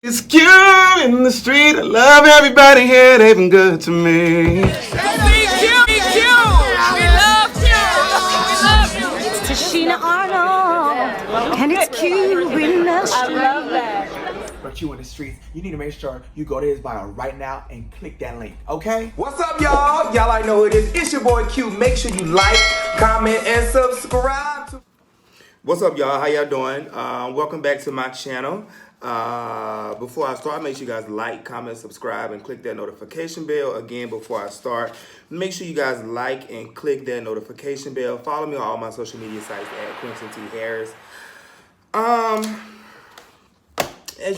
It's cute in the street. I love everybody here. They've been good to me. It's Tashina Arnold, and it's cute in the street. I love that. For Q in the streets, you need to make sure you go to his bio right now and click that link, okay? What's up, y'all? Y'all already know who it is. It's your boy Q. Make sure you like, comment, and subscribe to. What's up, y'all? How y'all doing? Welcome back to my channel. Before I start, make sure you guys like, comment, subscribe, and click that notification bell. Again, before I start, make sure you guys like and click that notification bell. Follow me on all my social media sites at Quentin T. Harris. As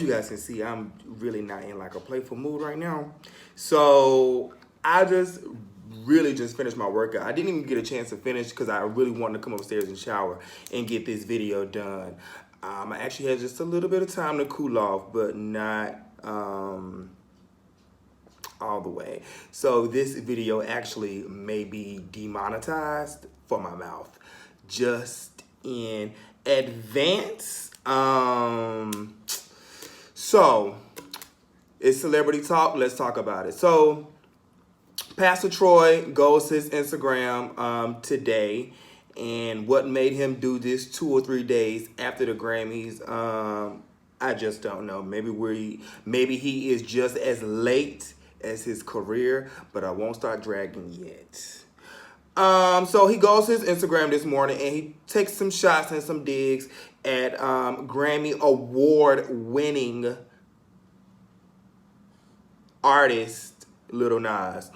you guys can see, I'm really not in like a playful mood right now. So I just finished my workout. I didn't even get a chance to finish because I really wanted to come upstairs and shower and get this video done. I actually had just a little bit of time to cool off, but not all the way. So this video actually may be demonetized for my mouth, just in advance. So it's celebrity talk. Let's talk about it. So Pastor Troy goes to his Instagram today, and what made him do this 2 or 3 days after the Grammys, I just don't know. Maybe he is just as late as his career, but I won't start dragging yet. So he goes to his Instagram this morning and he takes some shots and some digs at Grammy award-winning artist Lil Nas.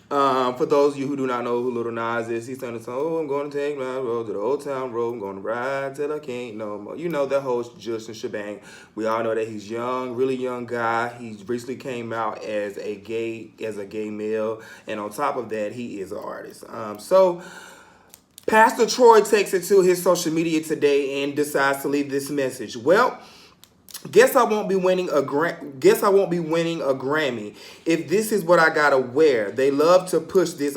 For those of you who do not know who Lil Nas is, he's saying, "Oh, I'm going to take my road to the old town road. I'm going to ride till I can't no more." You know, that whole just and shebang. We all know that he's young, really young guy. He recently came out as a gay male, and on top of that, he is an artist. So Pastor Troy takes it to his social media today and decides to leave this message. Well, guess I won't be winning a Grammy if this is what I gotta wear. They love to push this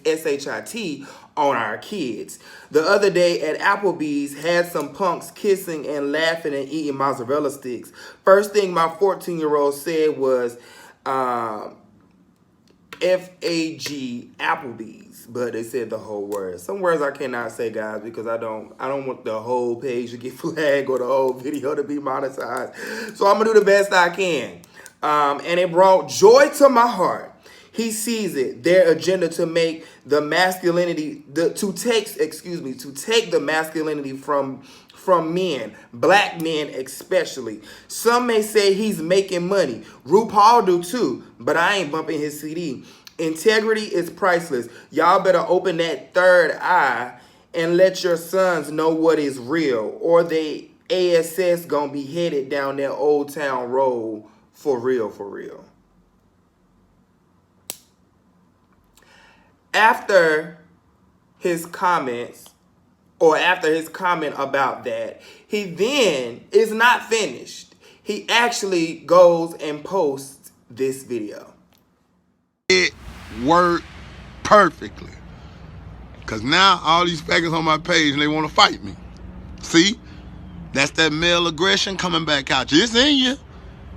SHIT on our kids. The other day at Applebee's, had some punks kissing and laughing and eating mozzarella sticks. First thing my 14-year-old said was FAG Applebee's, but they said the whole word. Some words I cannot say, guys, because I don't want the whole page to get flagged or the whole video to be monetized. So I'm gonna do the best I can. And it brought joy to my heart. He sees it, their agenda to make the masculinity, to take the masculinity from men, black men especially. Some may say he's making money. RuPaul do too, but I ain't bumping his CD. Integrity is priceless. Y'all better open that third eye and let your sons know what is real, or they ASS gonna be headed down that old town road for real, for real. After his comment about that, he then is not finished. He actually goes and posts this video. It worked perfectly. Because now all these faggots on my page and they want to fight me. See? That's that male aggression coming back out. It's in you.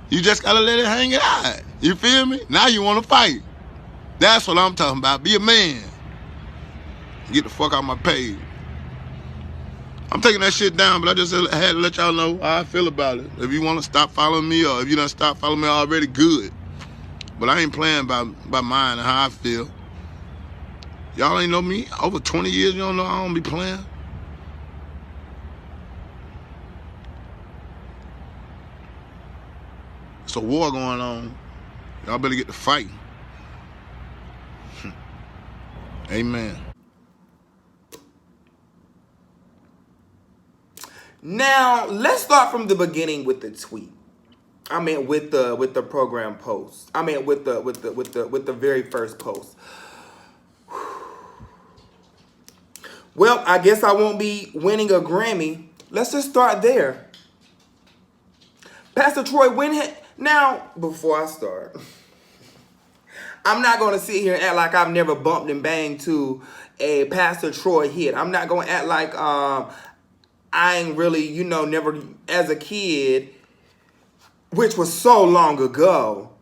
You just got to let it hang it out. You feel me? Now you want to fight. That's what I'm talking about. Be a man. Get the fuck out my page. I'm taking that shit down, but I just had to let y'all know how I feel about it. If you want to stop following me, or if you done stop following me already, good. But I ain't playing by mine and how I feel. Y'all ain't know me over 20 years. You don't know I don't be playing. It's a war going on. Y'all better get to fighting. Amen. Now, let's start from the beginning with the tweet. I mean, with the program post. I mean, with the very first post. Well, I guess I won't be winning a Grammy. Let's just start there. Pastor Troy, now, before I start, I'm not going to sit here and act like I've never bumped and banged to a Pastor Troy hit. I'm not going to act like I ain't really, never, as a kid, which was so long ago,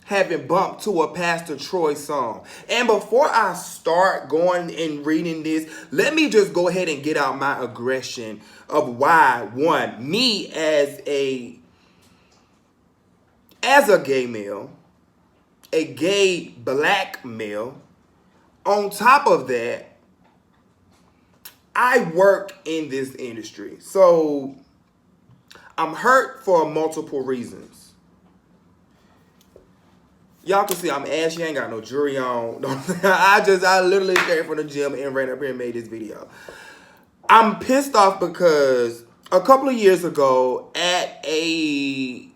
having bumped to a Pastor Troy song. And before I start going and reading this, let me just go ahead and get out my aggression of why, one, me as a gay male, a gay black male, on top of that, I work in this industry. So I'm hurt for multiple reasons. Y'all can see I'm ashy, I ain't got no jewelry on. I literally came from the gym and ran up here and made this video. I'm pissed off because a couple of years ago at a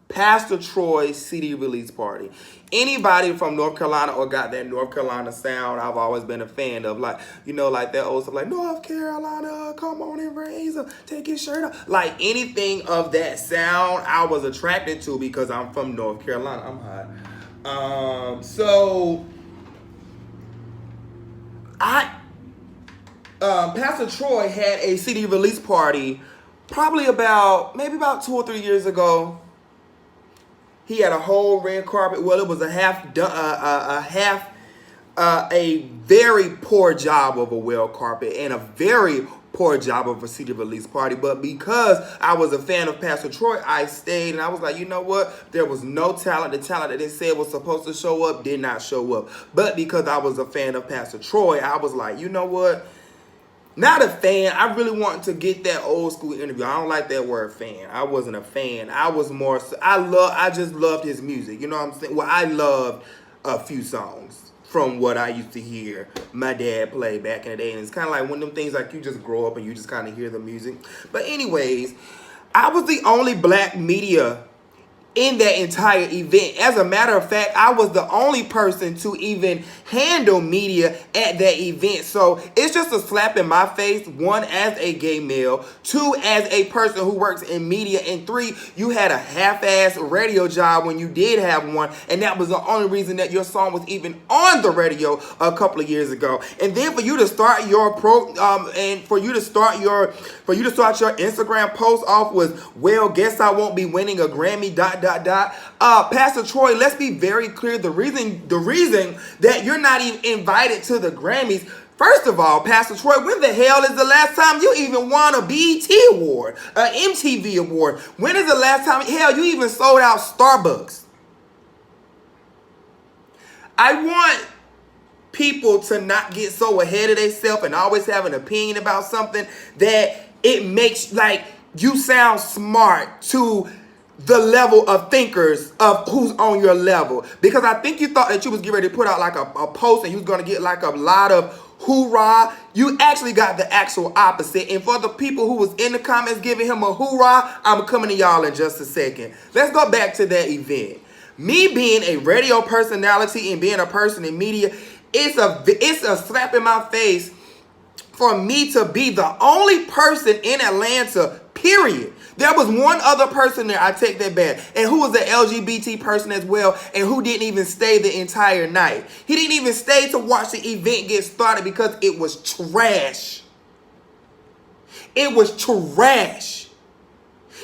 Pastor Troy CD release party, anybody from North Carolina or got that North Carolina sound, I've always been a fan of. Like, you know, like that old stuff like, North Carolina, come on and raise up, take your shirt off. Like anything of that sound, I was attracted to because I'm from North Carolina. I'm hot. Pastor Troy had a CD release party probably maybe about 2 or 3 years ago. He had a whole red carpet. Well, it was a very poor job of a well carpet and a very poor job of a CD release party. But because I was a fan of Pastor Troy, I stayed and I was like, you know what? There was no talent. The talent that they said was supposed to show up did not show up. But because I was a fan of Pastor Troy, I was like, you know what? Not a fan. I really wanted to get that old school interview. I don't like that word fan. I wasn't a fan. I was more, I just loved his music. You know what I'm saying? Well, I loved a few songs from what I used to hear my dad play back in the day. And it's kind of like one of them things like you just grow up and you just kind of hear the music. But anyways, I was the only black media in that entire event. As a matter of fact, I was the only person to even handle media at that event. So it's just a slap in my face, one, as a gay male, two, as a person who works in media, and three, you had a half-ass radio job when you did have one, and that was the only reason that your song was even on the radio a couple of years ago. And then for you to start your for you to start your Instagram post off with, well, guess I won't be winning a Grammy, ... Pastor Troy, let's be very clear. The reason that you're not even invited to the Grammys, first of all, Pastor Troy, when the hell is the last time you even won a BET award, an MTV award? When is the last time, hell, you even sold out Starbucks? I want people to not get so ahead of themselves and always have an opinion about something that it makes, like, you sound smart to the level of thinkers of who's on your level. Because I think you thought that you was getting ready to put out like a post and you was going to get like a lot of hoorah. You actually got the actual opposite. And for the people who was in the comments giving him a hoorah, I'm coming to y'all in just a second. Let's go back to that event. Me being a radio personality and being a person in media, it's a slap in my face for me to be the only person in Atlanta, period. There was one other person there, I take that back, and who was an LGBT person as well, and who didn't even stay the entire night. He didn't even stay to watch the event get started because it was trash. It was trash.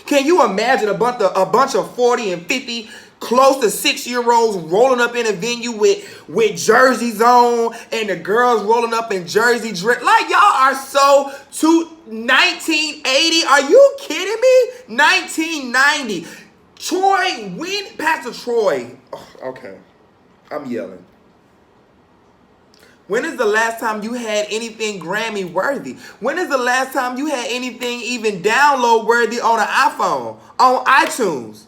Can you imagine a bunch of 40 and 50 close to 6-year-olds rolling up in a venue with jerseys on, and the girls rolling up in jersey dress? Like, y'all are so 1980. Are you kidding me? 1990. Pastor Troy. Oh, okay, I'm yelling. When is the last time you had anything Grammy worthy? When is the last time you had anything even download worthy on an iPhone, on iTunes?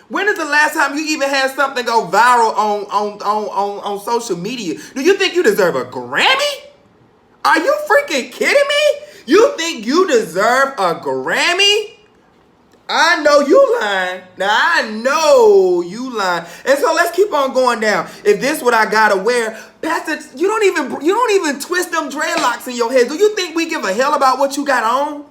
When is the last time you even had something go viral on social media? Do you think you deserve a Grammy? Are you freaking kidding me? You think you deserve a Grammy? I know you lying. Now I know you lying. And so let's keep on going down. If this what I gotta wear, Pastor, you don't even twist them dreadlocks in your head. Do you think we give a hell about what you got on?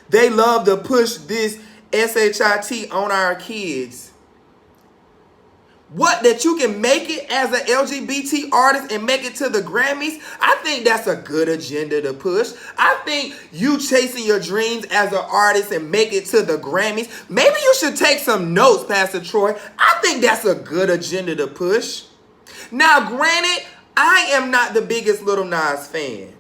They love to push this SHIT on our kids. What, that you can make it as an LGBT artist and make it to the Grammys? I think that's a good agenda to push. I think you chasing your dreams as an artist and make it to the Grammys, maybe you should take some notes, Pastor Troy. I think that's a good agenda to push. Now, granted, I am not the biggest Lil Nas fan.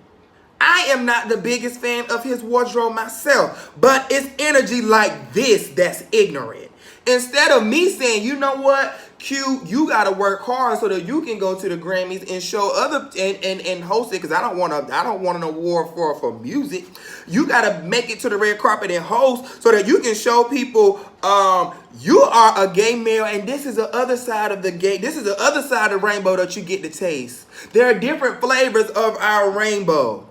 I am not the biggest fan of his wardrobe myself, but it's energy like this that's ignorant. Instead of me saying, you know what, Q, you gotta work hard so that you can go to the Grammys and show other and host it, because I don't want an award for music. You gotta make it to the red carpet and host so that you can show people you are a gay male, and this is the other side of the rainbow that you get to taste. There are different flavors of our rainbow.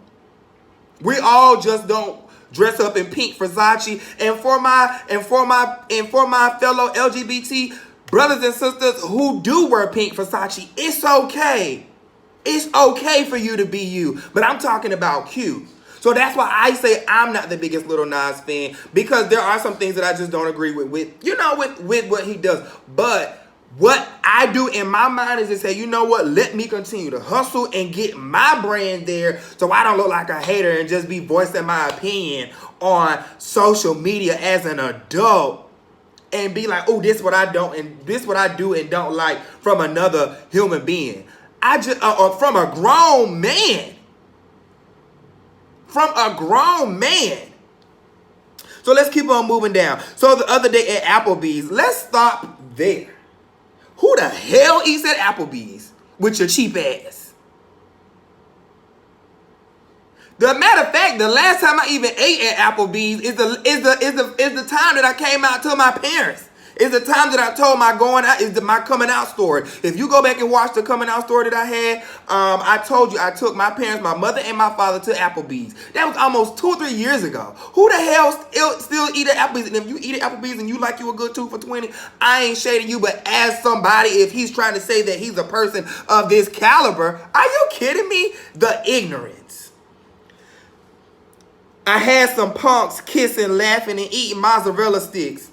We all just don't dress up in pink Versace. And for my fellow LGBT brothers and sisters who do wear pink Versace, it's okay. It's okay for you to be you. But I'm talking about Q. So that's why I say I'm not the biggest Lil Nas fan, because there are some things that I just don't agree with what he does. But what I do in my mind is to say, you know what, let me continue to hustle and get my brand there so I don't look like a hater and just be voicing my opinion on social media as an adult and be like, oh, this what I don't, and this what I do and don't like from another human being. I just, from a grown man. From a grown man. So let's keep on moving down. So the other day at Applebee's, let's stop there. Who the hell eats at Applebee's with your cheap ass? The matter of fact, the last time I even ate at Applebee's is the time that I came out to my parents. It's the time that I told my coming out story. If you go back and watch the coming out story that I had, I told you I took my parents, my mother and my father, to Applebee's. That was almost 2 or 3 years ago. Who the hell still eat at Applebee's? And if you eat at Applebee's and you like you a good 2 for $20, I ain't shading you. But as somebody, if he's trying to say that he's a person of this caliber, are you kidding me? The ignorance. I had some punks kissing, laughing, and eating mozzarella sticks.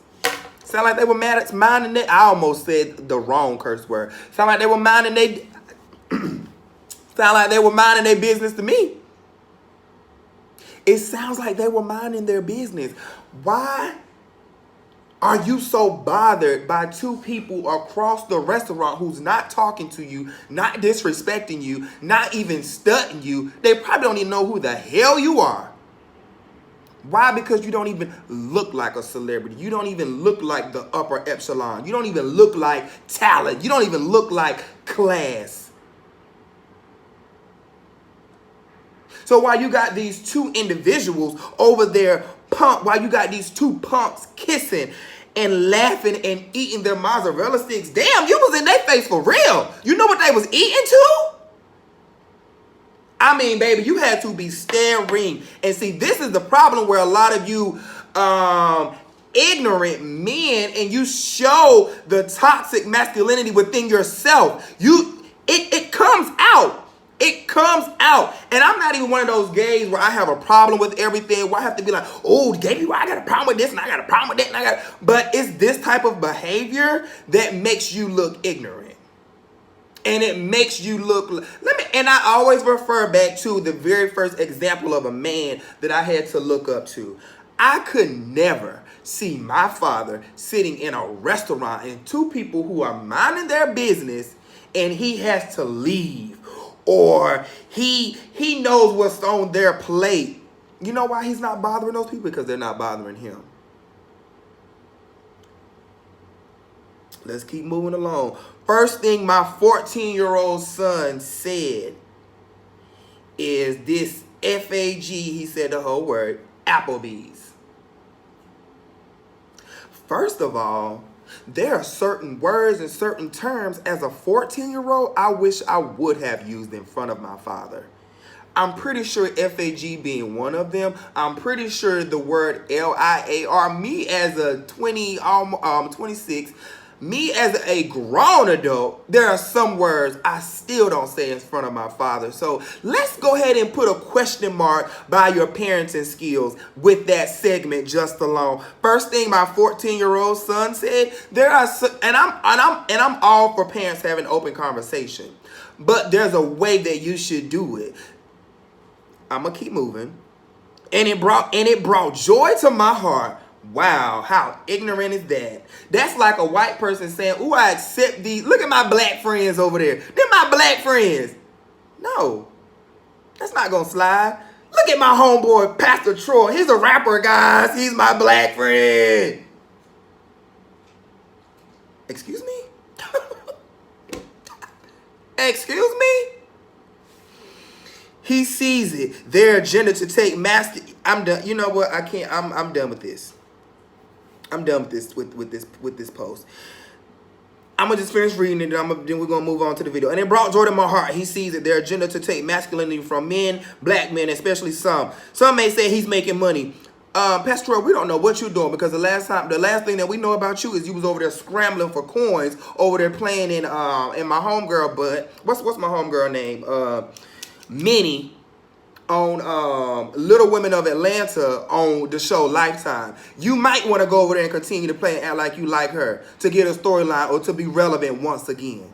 Sound like they were mad at minding their, I almost said the wrong curse word. Sound like they were minding their business to me. It sounds like they were minding their business. Why are you so bothered by 2 people across the restaurant who's not talking to you, not disrespecting you, not even stunting you? They probably don't even know who the hell you are. Why? Because you don't even look like a celebrity. You don't even look like the upper echelon. You don't even look like talent. You don't even look like class. So while you got these 2 individuals over there while you got these 2 punks kissing and laughing and eating their mozzarella sticks, damn, you was in their face for real. You know what they was eating too? I mean, baby, you had to be staring. And see, this is the problem where a lot of you ignorant men, and you show the toxic masculinity within yourself. It comes out. It comes out. And I'm not even one of those gays where I have a problem with everything, where I have to be like, oh, gay people, I got a problem with this, and I got a problem with that, but it's this type of behavior that makes you look ignorant. And it makes you look, and I always refer back to the very first example of a man that I had to look up to. I could never see my father sitting in a restaurant and 2 people who are minding their business and he has to leave, or he knows what's on their plate. You know why he's not bothering those people? Because they're not bothering him. Let's keep moving along. First thing my 14-year-old son said is this F-A-G, he said the whole word, Applebee's. First of all, there are certain words and certain terms as a 14-year-old I wish I would have used in front of my father. I'm pretty sure F-A-G being one of them. I'm pretty sure the word L-I-A-R, me as a 26, me as a grown adult, there are some words I still don't say in front of my father. So let's go ahead and put a question mark by your parenting skills with that segment just alone. First thing my 14-year-old son said, and I'm all for parents having open conversation, but there's a way that you should do it. I'm gonna keep moving. And it brought joy to my heart. Wow, how ignorant is that? That's like a white person saying, ooh, I accept these. Look at my black friends over there. They're my black friends. No, that's not going to slide. Look at my homeboy, Pastor Troy. He's a rapper, guys. He's my black friend. Excuse me? Excuse me? He sees it. Their agenda to take master. I'm done. You know what? I can't. I'm done with this. I'm done with this with this post. I'm gonna just finish reading it, and then we're gonna move on to the video. And it brought joy to my heart. He sees it. Their agenda to take masculinity from men, black men, especially some. Some may say he's making money. Pastor Troy, we don't know what you're doing, because the last thing that we know about you is you was over there scrambling for coins, over there playing in my homegirl butt. What's my homegirl name? Minnie. On Little Women of Atlanta on the show Lifetime. You might want to go over there and continue to play and act like you like her to get a storyline or to be relevant once again.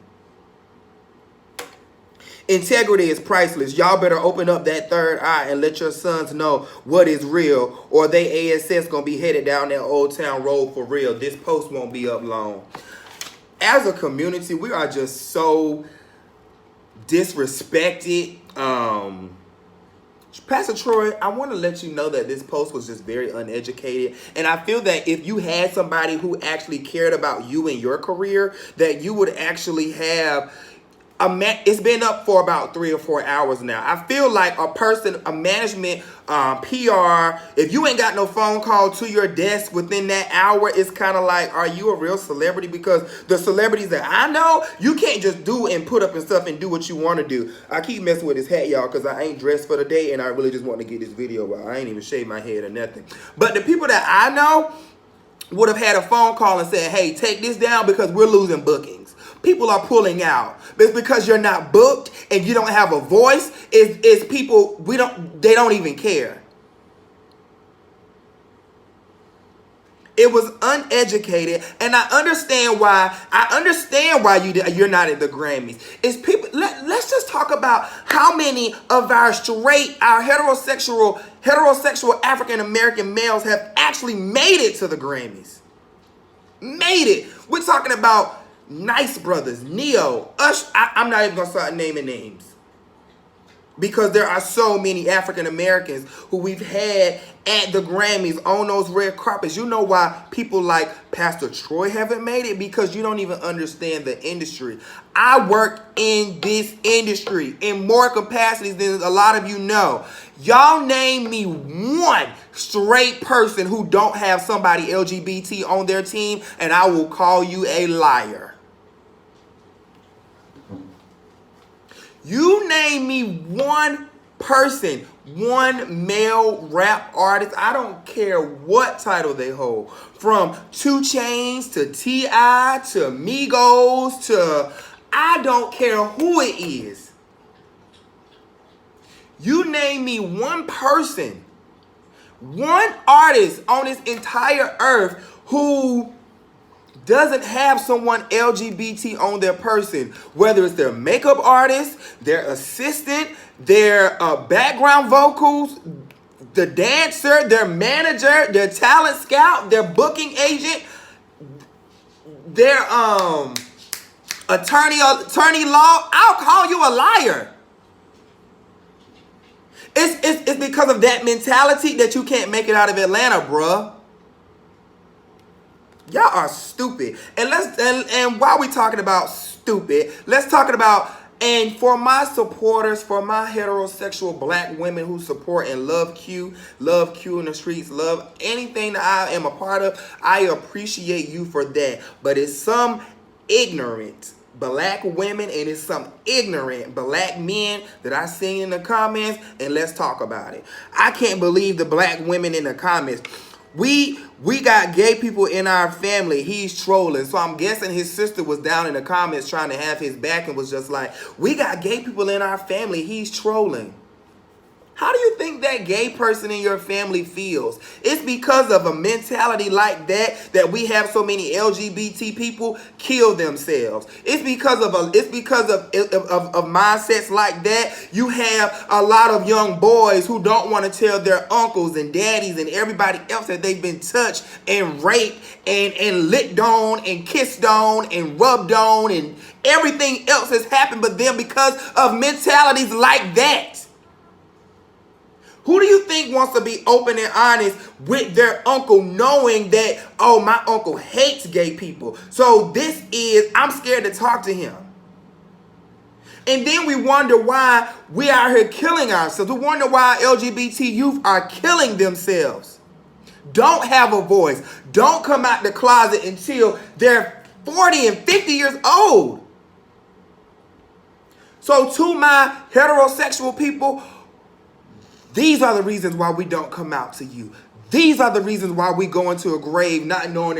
Integrity is priceless. Y'all better open up that third eye and let your sons know what is real, or they ASS gonna be headed down that Old Town Road for real. This post won't be up long. As a community, we are just so disrespected. Pastor Troy, I want to let you know that this post was just very uneducated. And I feel that if you had somebody who actually cared about you and your career, that you would actually have it's been up for about 3 or 4 hours now. I feel like a management, PR, if you ain't got no phone call to your desk within that hour, it's kind of like, are you a real celebrity? Because the celebrities that I know, you can't just do and put up and stuff and do what you want to do. I keep messing with this hat, y'all, because I ain't dressed for the day, and I really just want to get this video out. I ain't even shaved my head or nothing. But the people that I know would have had a phone call and said, hey, take this down because we're losing bookings. People are pulling out. It's because you're not booked and you don't have a voice. It's people, they don't even care. It was uneducated, and I understand why. You're not at the Grammys. It's people. Let's just talk about how many of our heterosexual African American males have actually made it to the Grammys. Made it. We're talking about Nice Brothers, Neo, Ush. I'm not even gonna start naming names, because there are so many African Americans who we've had at the Grammys on those red carpets. You know why people like Pastor Troy haven't made it? Because you don't even understand the industry. I work in this industry in more capacities than a lot of you know. Y'all name me one straight person who don't have somebody LGBT on their team, and I will call you a liar. You name me one person, one male rap artist, I don't care what title they hold, from 2 Chainz to T.I. to Migos to, I don't care who it is. You name me one person, one artist on this entire earth who doesn't have someone LGBT on their person, whether it's their makeup artist, their assistant, their background vocals, the dancer, their manager, their talent scout, their booking agent, their attorney law. I'll call you a liar. It's because of that mentality that you can't make it out of Atlanta, bruh. Y'all are stupid. And while we talking about stupid, let's talk about, and for my supporters, for my heterosexual black women who support and love Q in the streets, love anything that I am a part of, I appreciate you for that. But it's some ignorant black women and it's some ignorant black men that I seen in the comments, and let's talk about it. I can't believe the black women in the comments. We got gay people in our family. He's trolling. So I'm guessing his sister was down in the comments trying to have his back and was just like, we got gay people in our family. He's trolling. How do you think that gay person in your family feels? It's because of a mentality like that we have so many LGBT people kill themselves. It's because of mindsets like that. You have a lot of young boys who don't want to tell their uncles and daddies and everybody else that they've been touched and raped and licked on and kissed on and rubbed on and everything else has happened but them because of mentalities like that. Who do you think wants to be open and honest with their uncle knowing that, oh, my uncle hates gay people. So I'm scared to talk to him. And then we wonder why we are here killing ourselves. We wonder why LGBT youth are killing themselves. Don't have a voice. Don't come out the closet until they're 40 and 50 years old. So to my heterosexual people, these are the reasons why we don't come out to you. These are the reasons why we go into a grave not knowing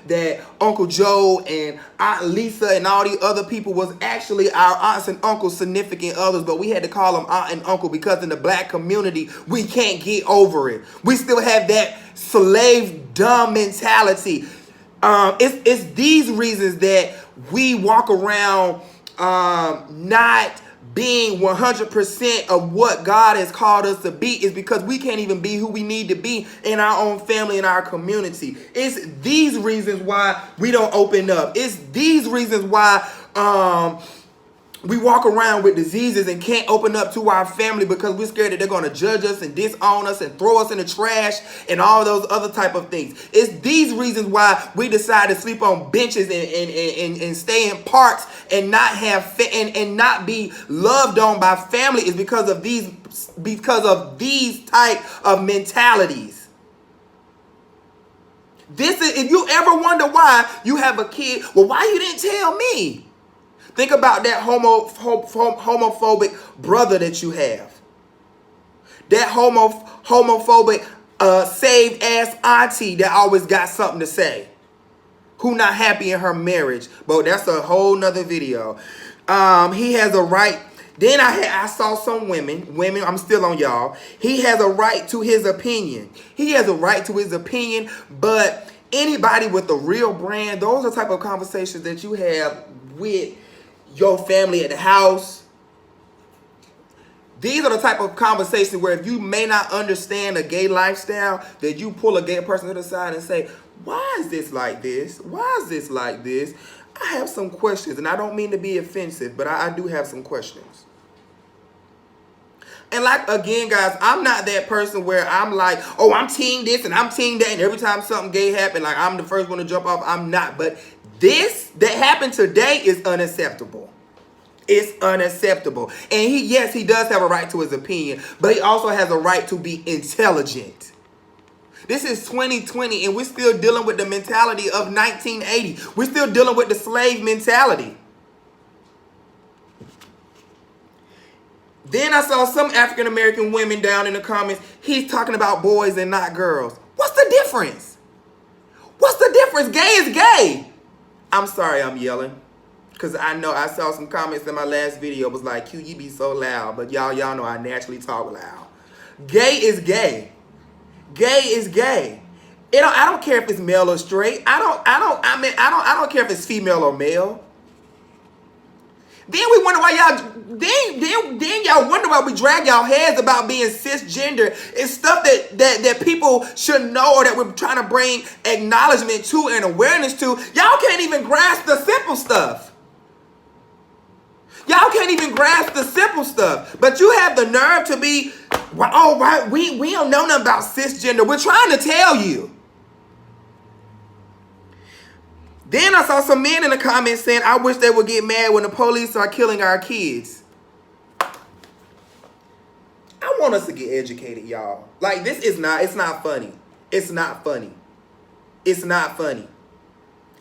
that Uncle Joe and Aunt Lisa and all these other people was actually our aunts and uncles, significant others, but we had to call them aunt and uncle because in the black community, we can't get over it. We still have that slave dumb mentality. It's these reasons that we walk around not being 100% of what God has called us to be is because we can't even be who we need to be in our own family, in our community. It's these reasons why we don't open up. It's these reasons why we walk around with diseases and can't open up to our family because we're scared that they're going to judge us and disown us and throw us in the trash and all those other type of things. It's these reasons why we decide to sleep on benches and stay in parks and not have and not be loved on by family is because of these type of mentalities. This is, if you ever wonder why you have a kid, well, why you didn't tell me? Think about that homophobic brother that you have. That homophobic saved ass auntie that always got something to say. Who not happy in her marriage. But that's a whole nother video. He has a right. Then I saw some women, I'm still on y'all. He has a right to his opinion. He has a right to his opinion, but anybody with a real brand, those are the type of conversations that you have with your family at the house. These are the type of conversations where if you may not understand a gay lifestyle, that you pull a gay person to the side and say, why is this like this? Why is this like this? I have some questions, and I don't mean to be offensive, but I do have some questions. And like, again, guys, I'm not that person where I'm like, oh, I'm team this and I'm team that, and every time something gay happens, like I'm the first one to jump off. I'm not, but this that happened today is unacceptable. It's unacceptable. And he does have a right to his opinion, but he also has a right to be intelligent. This is 2020, and we're still dealing with the mentality of 1980. We're still dealing with the slave mentality. Then I saw some African-American women down in the comments. He's talking about boys and not girls. What's the difference? What's the difference? Gay is gay. I'm sorry I'm yelling. Because I know I saw some comments in my last video. It was like, Q, you be so loud. But y'all know I naturally talk loud. Gay is gay. Gay is gay. I don't care if it's male or straight. I don't care if it's female or male. Then we wonder why y'all then y'all wonder why we drag y'all heads about being cisgender. It's stuff that people should know or that we're trying to bring acknowledgement to and awareness to. Y'all can't even grasp the simple stuff. Y'all can't even grasp the simple stuff. But you have the nerve to be, well, oh, right, we don't know nothing about cisgender. We're trying to tell you. Then I saw some men in the comments saying, I wish they would get mad when the police are killing our kids. I want us to get educated, y'all. Like, it's not funny. It's not funny. It's not funny.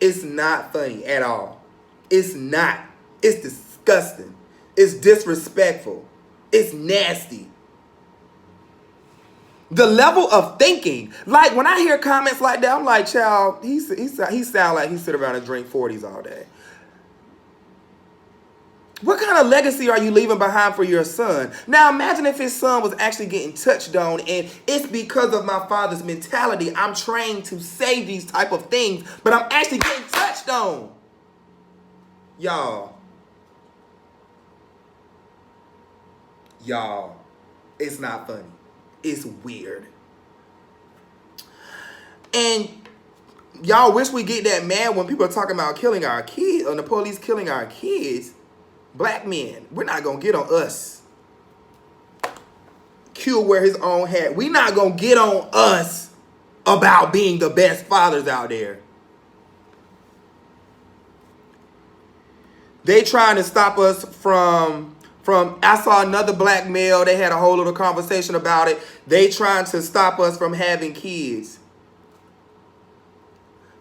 It's not funny at all. It's not. It's disgusting. It's disrespectful. It's nasty. The level of thinking. Like, when I hear comments like that, I'm like, child, he sound like he sit around and drink 40s all day. What kind of legacy are you leaving behind for your son? Now, imagine if his son was actually getting touched on, and it's because of my father's mentality. I'm trained to say these type of things, but I'm actually getting touched on. Y'all, it's not funny. It's weird. And y'all wish we get that mad when people are talking about killing our kids, or the police killing our kids. Black men, we're not going to get on us. Q wear his own hat. We're not going to get on us about being the best fathers out there. They trying to stop us from I saw another black male. They had a whole little conversation about it. They trying to stop us from having kids.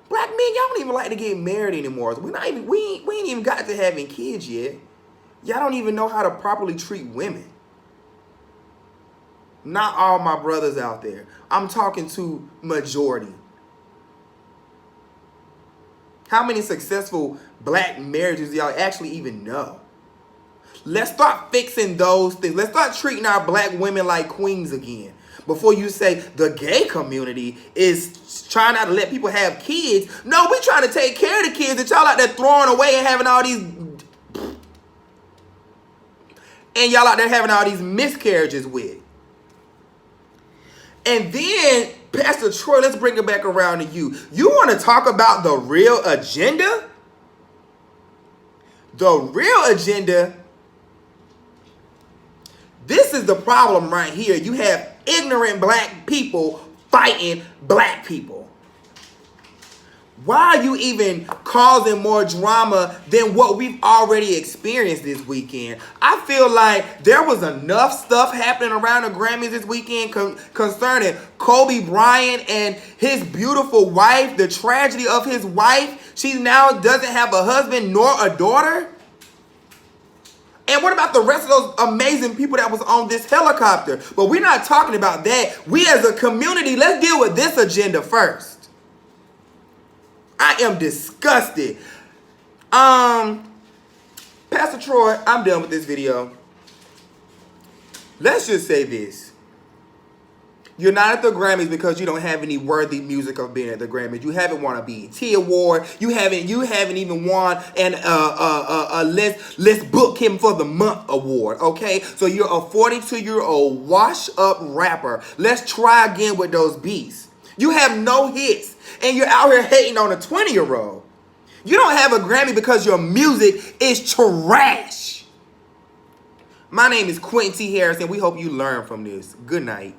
Black men, y'all don't even like to get married anymore. We ain't even got to having kids yet. Y'all don't even know how to properly treat women. Not all my brothers out there. I'm talking to majority. How many successful black marriages do y'all actually even know? Let's start fixing those things. Let's start treating our black women like queens again. Before you say the gay community is trying not to let people have kids. No, we trying to take care of the kids that y'all out there throwing away and having all these... And y'all out there having all these miscarriages with. And then, Pastor Troy, let's bring it back around to you. You want to talk about the real agenda? The real agenda... This is the problem right here. You have ignorant black people fighting black people. Why are you even causing more drama than what we've already experienced this weekend? I feel like there was enough stuff happening around the Grammys this weekend concerning Kobe Bryant and his beautiful wife, the tragedy of his wife. She now doesn't have a husband nor a daughter. And what about the rest of those amazing people that was on this helicopter? But we're not talking about that. We as a community, let's deal with this agenda first. I am disgusted. Pastor Troy, I'm done with this video. Let's just say this. You're not at the Grammys because you don't have any worthy music of being at the Grammys. You haven't won a BET award. You haven't even won an let's book him for the month award. Okay, so you're a 42-year-old wash-up rapper. Let's try again with those beats. You have no hits, and you're out here hating on a 20-year-old. You don't have a Grammy because your music is trash. My name is Quentin T. Harris, and we hope you learn from this. Good night.